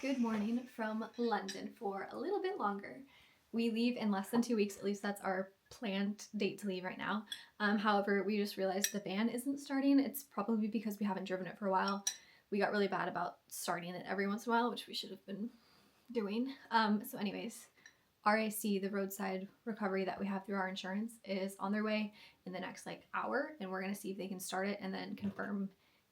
Good morning from London for a little bit longer. We leave in less than 2 weeks, at least that's our planned date to leave right now. However, we just realized the van isn't starting. It's probably because we haven't driven it for a while. We got really bad about starting it every once in a while, which we should have been doing. So anyways, RAC, the roadside recovery that we have through our insurance, is on their way in the next hour, and we're gonna see if they can start it and then confirm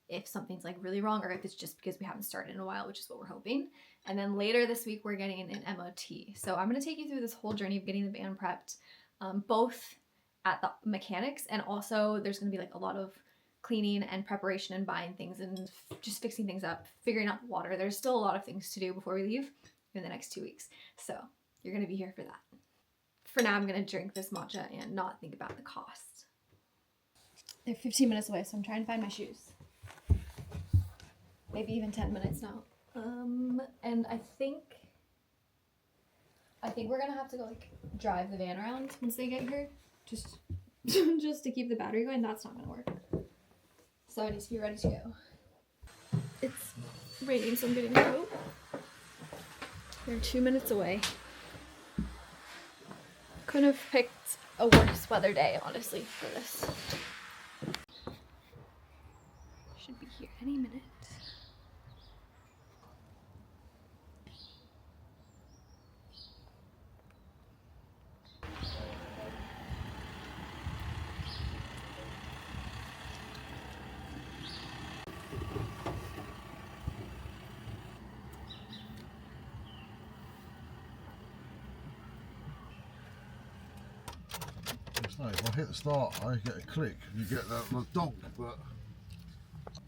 if something's really wrong or if it's just because we haven't started in a while, which is what we're hoping. And then later this week we're getting an MOT. So I'm gonna take you through this whole journey of getting the van prepped, both at the mechanics, and also there's gonna be a lot of cleaning and preparation and buying things and just fixing things up, figuring out the water. There's still a lot of things to do before we leave in the next 2 weeks. So you're gonna be here for that. For now, I'm gonna drink this matcha and not think about the cost. They're 15 minutes away, so I'm trying to find my shoes. Maybe even 10 minutes now. And I think we're gonna have to go drive the van around once they get here, just to keep the battery going. That's not gonna work. So I need to be ready to go. It's raining, so I'm getting a coat. They're 2 minutes away. Couldn't have picked a worse weather day, honestly, for this. Should be here any minute. If I hit the start, I get a click, you get that donk, but...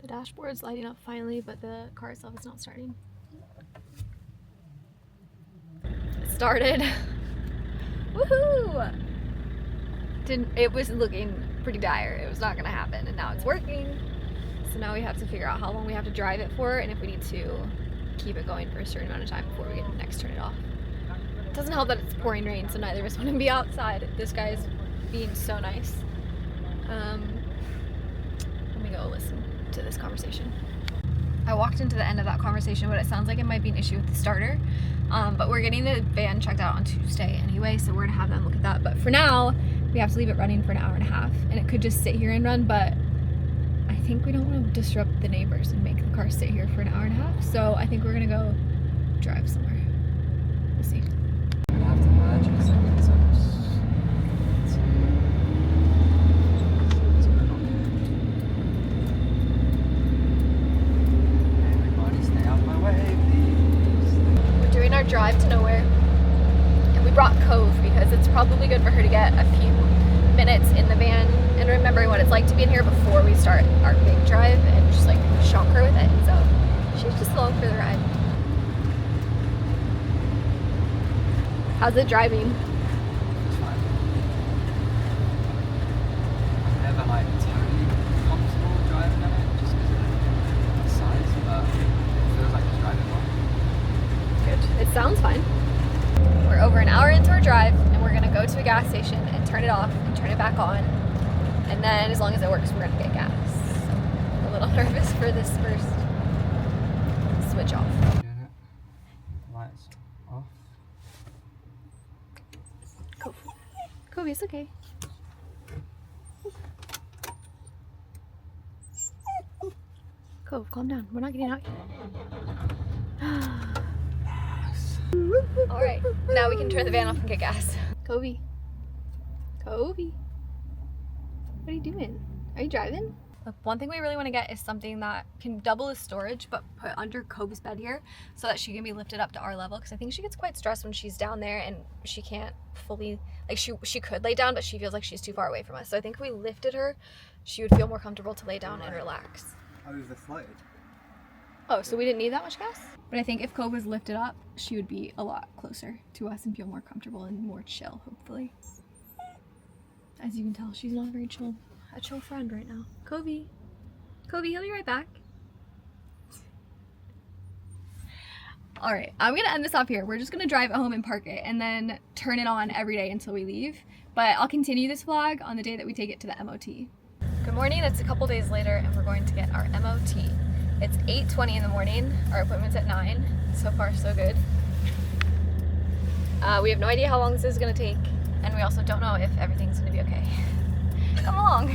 The dashboard's lighting up finally, but the car itself is not starting. It started. Woohoo! It was looking pretty dire. It was not gonna happen, and now it's working. So now we have to figure out how long we have to drive it for, and if we need to keep it going for a certain amount of time before we can next turn it off. It doesn't help that it's pouring rain, so neither of us want to be outside. This guy's being so nice. Let me go listen to this conversation. I walked into the end of that conversation, but it sounds like it might be an issue with the starter. But we're getting the van checked out on Tuesday anyway, so we're gonna have them look at that. But for now, we have to leave it running for an hour and a half, and it could just sit here and run, but I think we don't want to disrupt the neighbors and make the car sit here for an hour and a half. So I think we're gonna go drive somewhere. We'll see. I'm gonna have to merge in a second, so our drive to nowhere, and we brought Cove because it's probably good for her to get a few minutes in the van and remembering what it's like to be in here before we start our big drive and just shock her with it. So she's just along for the ride. How's it driving? it's fine. I'm never totally comfortable driving on it just because of the size, but it feels like it's driving well. It sounds fine. We're over an hour into our drive, and we're gonna go to a gas station and turn it off and turn it back on. And then as long as it works, we're gonna get gas. I'm a little nervous for this first switch off. Doing it. Lights off. Cove. Cove, it's okay. Cove, calm down. We're not getting out yet. Alright, now we can turn the van off and get gas. Covey. Covey. What are you doing? Are you driving? Look, one thing we really want to get is something that can double as storage but put under Cove's bed here so that she can be lifted up to our level, because I think she gets quite stressed when she's down there and she can't fully, she could lay down, but she feels like she's too far away from us. So I think if we lifted her, she would feel more comfortable to lay down and relax. Overfloated. Oh, so we didn't need that much gas? But I think if Cove was lifted up, she would be a lot closer to us and feel more comfortable and more chill, hopefully. As you can tell, she's not a chill friend right now. Covey, he'll be right back. All right, I'm gonna end this off here. We're just gonna drive it home and park it and then turn it on every day until we leave. But I'll continue this vlog on the day that we take it to the MOT. Good morning, it's a couple days later and we're going to get our MOT. It's 8:20 in the morning. Our appointment's at 9. So far, so good. We have no idea how long this is going to take, and we also don't know if everything's going to be okay. Come along.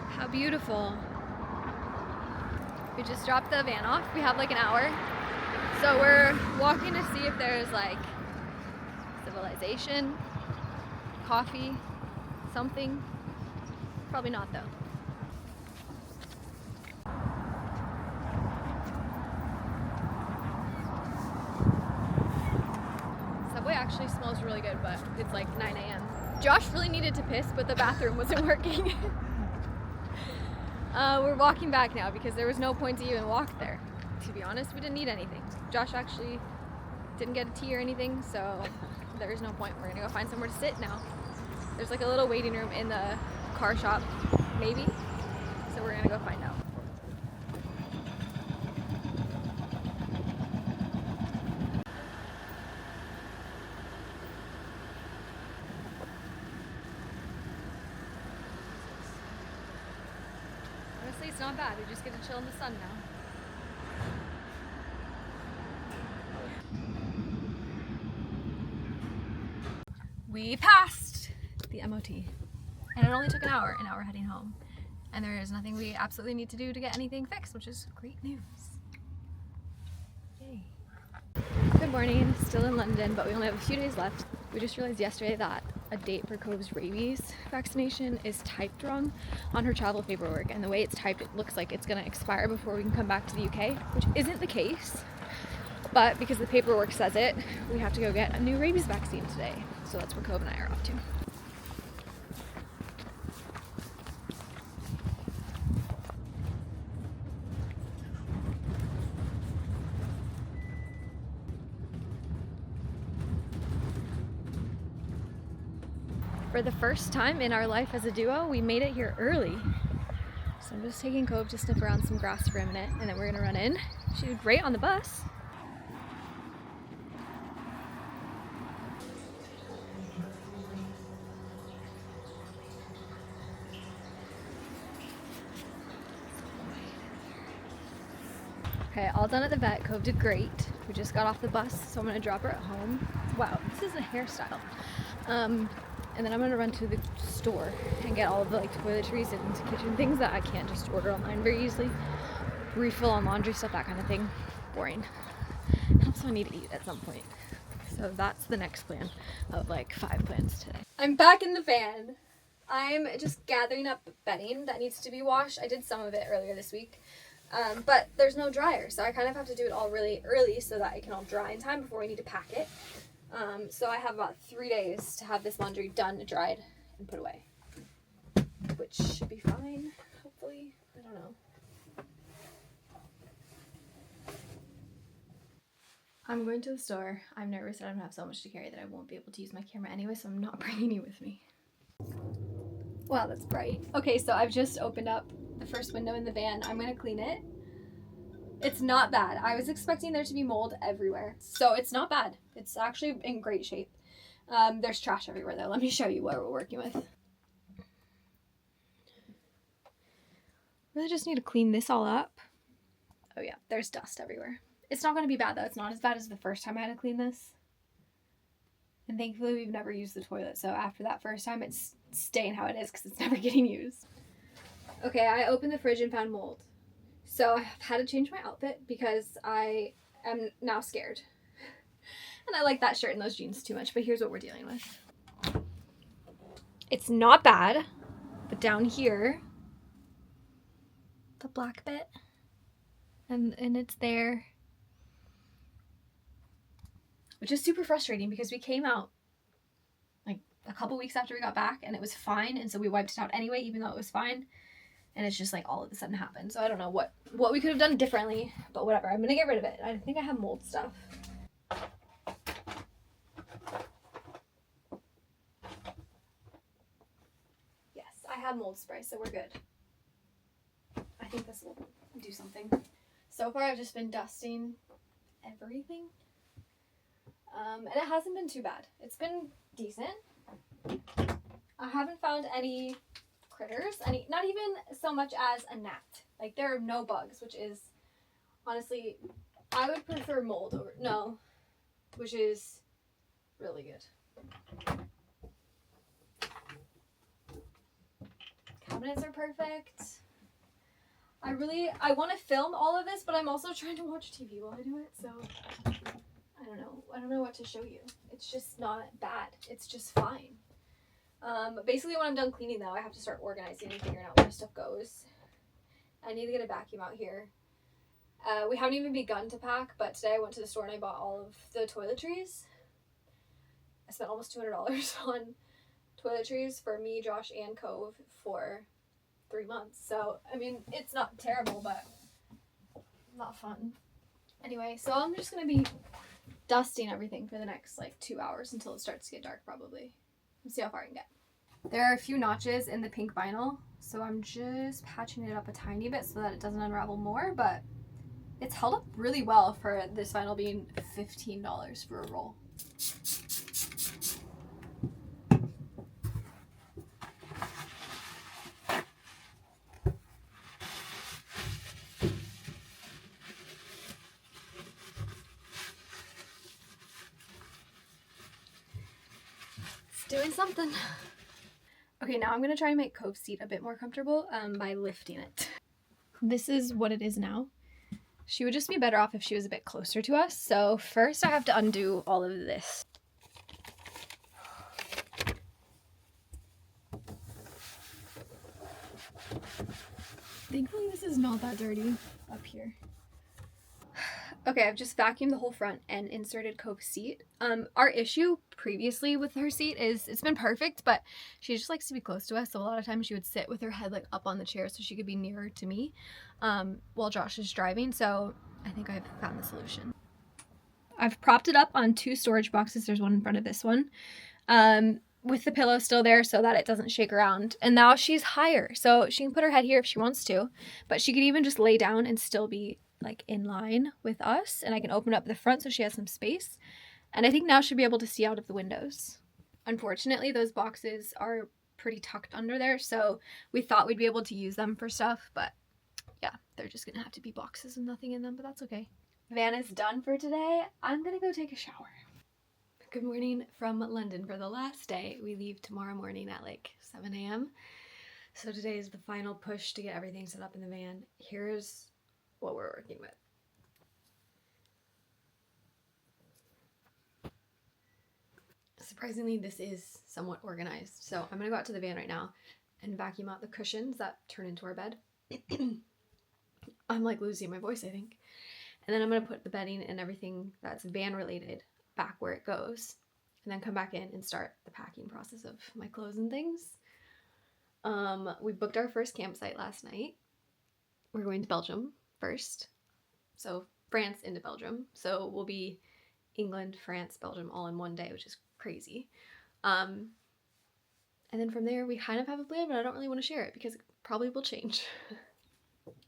How beautiful. We just dropped the van off. We have like an hour. So we're walking to see if there's like civilization, coffee, something. Probably not though. Subway actually smells really good, but it's like 9 a.m. Josh really needed to piss, but the bathroom wasn't working. We're walking back now because there was no point to even walk there. To be honest, we didn't need anything. Josh actually didn't get a tea or anything, so there's no point. We're gonna go find somewhere to sit now. There's like a little waiting room in the car shop, maybe. So we're gonna go find out. Honestly, it's not bad. We just get to chill in the sun now. We passed the MOT, and it only took an hour heading home. And there is nothing we absolutely need to do to get anything fixed, which is great news. Yay. Good morning, still in London, but we only have a few days left. We just realized yesterday that a date for Cove's rabies vaccination is typed wrong on her travel paperwork, and the way it's typed, it looks like it's gonna expire before we can come back to the UK, which isn't the case. But because the paperwork says it, we have to go get a new rabies vaccine today. So that's where Cove and I are off to. For the first time in our life as a duo, we made it here early. So I'm just taking Cove to sniff around some grass for a minute, and then we're gonna run in. She did great on the bus. Okay, all done at the vet. Cove did great. We just got off the bus, so I'm gonna drop her at home. Wow, this is a hairstyle. And then I'm gonna run to the store and get all of the like toiletries and kitchen things that I can't just order online very easily. Refill on laundry stuff, that kind of thing. Boring. And also I need to eat at some point. So that's the next plan of like 5 plans today. I'm back in the van. I'm just gathering up bedding that needs to be washed. I did some of it earlier this week. But there's no dryer, so I kind of have to do it all really early so that it can all dry in time before we need to pack it. So I have about 3 days to have this laundry done, dried, and put away. Which should be fine, hopefully. I don't know. I'm going to the store. I'm nervous that I'm gonna have so much to carry that I won't be able to use my camera anyway, so I'm not bringing you with me. Wow, that's bright. Okay, so I've just opened up the first window in the van. I'm gonna clean it. It's not bad. I was expecting there to be mold everywhere. So it's not bad. It's actually in great shape. There's trash everywhere though. Let me show you what we're working with. Really just need to clean this all up. Oh yeah, there's dust everywhere. It's not gonna be bad though. It's not as bad as the first time I had to clean this. And thankfully we've never used the toilet. So after that first time, it's staying how it is because it's never getting used. Okay, I opened the fridge and found mold. So I've had to change my outfit because I am now scared. And I like that shirt and those jeans too much, but here's what we're dealing with. It's not bad, but down here, the black bit, and it's there. Which is super frustrating because we came out like a couple weeks after we got back and it was fine, and so we wiped it out anyway even though it was fine. And it's just like all of a sudden happened. So I don't know what we could have done differently, but whatever. I'm gonna get rid of it. I think I have mold stuff. Yes, I have mold spray, so we're good. I think this will do something. So far I've just been dusting everything. And it hasn't been too bad. It's been decent. I haven't found any critters, not even so much as a gnat. Like, there are no bugs, which is, honestly, I would prefer mold over, no, which is really good. Cabinets are perfect. I want to film all of this, but I'm also trying to watch TV while I do it, so I don't know what to show you. It's just not bad. It's just fine. Basically when I'm done cleaning though, I have to start organizing and figuring out where stuff goes. I need to get a vacuum out here. We haven't even begun to pack, but today I went to the store and I bought all of the toiletries. I spent almost $200 on toiletries for me, Josh, and Cove for 3 months. So, I mean, it's not terrible, but not fun. Anyway, so I'm just going to be dusting everything for the next, 2 hours until it starts to get dark, probably. Let's see how far I can get. There are a few notches in the pink vinyl, so I'm just patching it up a tiny bit so that it doesn't unravel more, but it's held up really well for this vinyl being $15 for a roll. It's doing something. Okay, now I'm going to try and make Cove's seat a bit more comfortable by lifting it. This is what it is now. She would just be better off if she was a bit closer to us. So first I have to undo all of this. Thankfully this is not that dirty up here. Okay, I've just vacuumed the whole front and inserted Cove's seat. Our issue previously with her seat is it's been perfect, but she just likes to be close to us. So a lot of times she would sit with her head up on the chair so she could be nearer to me while Josh is driving. So I think I've found the solution. I've propped it up on 2 storage boxes. There's one in front of this one with the pillow still there so that it doesn't shake around. And now she's higher, so she can put her head here if she wants to, but she could even just lay down and still be in line with us, and I can open up the front so she has some space. And I think now she'll be able to see out of the windows. Unfortunately, those boxes are pretty tucked under there, so we thought we'd be able to use them for stuff, but yeah, they're just gonna have to be boxes and nothing in them, but that's okay. Van is done for today. I'm gonna go take a shower. Good morning from London for the last day. We leave tomorrow morning at 7 a.m. So today is the final push to get everything set up in the van. Here's what we're working with. Surprisingly, this is somewhat organized. So I'm gonna go out to the van right now and vacuum out the cushions that turn into our bed. I'm losing my voice, I think. And then I'm gonna put the bedding and everything that's van related back where it goes, and then come back in and start the packing process of my clothes and things. We booked our first campsite last night. We're going to Belgium first. So France into Belgium. So we'll be England, France, Belgium all in one day, which is crazy. And then from there we kind of have a plan, but I don't really want to share it because it probably will change.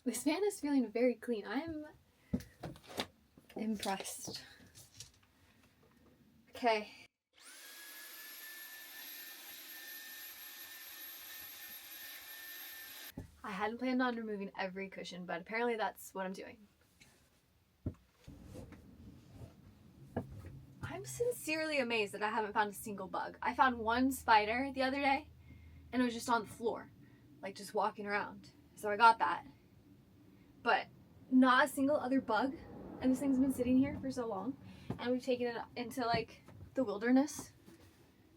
This van is feeling very clean. I'm impressed. Okay. I hadn't planned on removing every cushion, but apparently that's what I'm doing. I'm sincerely amazed that I haven't found a single bug. I found one spider the other day, and it was just on the floor, just walking around. So I got that. But not a single other bug, and this thing's been sitting here for so long, and we've taken it into, the wilderness.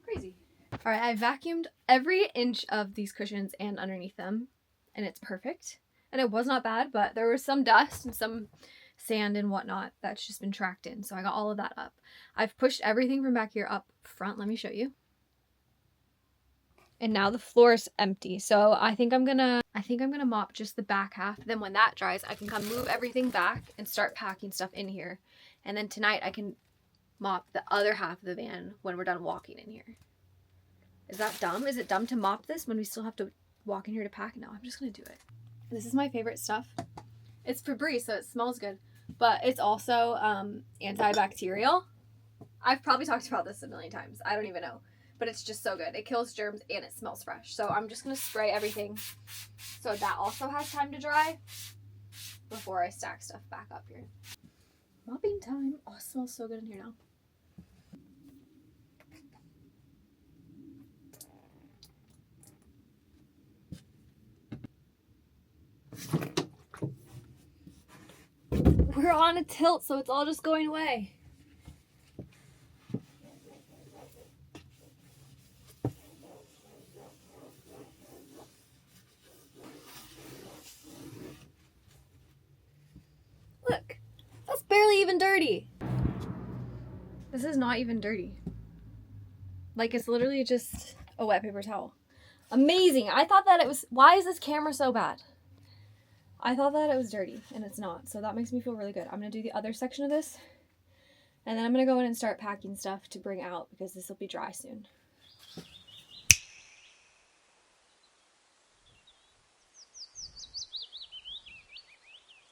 Crazy. All right, I vacuumed every inch of these cushions and underneath them, and it's perfect. And it was not bad, but there was some dust and some sand and whatnot that's just been tracked in, so I got all of that up. I've pushed everything from back here up front. Let me show you. And now the floor is empty, so I think I'm gonna mop just the back half. Then when that dries, I can come move everything back and start packing stuff in here. And then tonight I can mop the other half of the van when we're done walking in here. Is that dumb? Is it dumb to mop this when we still have to walk in here to pack? No, I'm just gonna do it. This is my favorite stuff. It's Febreze, so it smells good, but it's also antibacterial. I've probably talked about this a million times. I don't even know, but it's just so good. It kills germs and it smells fresh. So I'm just gonna spray everything so that also has time to dry before I stack stuff back up here. Mopping time. Oh, it smells so good in here now. We're on a tilt, so it's all just going away. Look, that's barely even dirty. This is not even dirty. Like, it's literally just a wet paper towel. Amazing. I thought that it was, why is this camera so bad? I thought that it was dirty, and it's not. So that makes me feel really good. I'm going to do the other section of this, and then I'm going to go in and start packing stuff to bring out because this will be dry soon.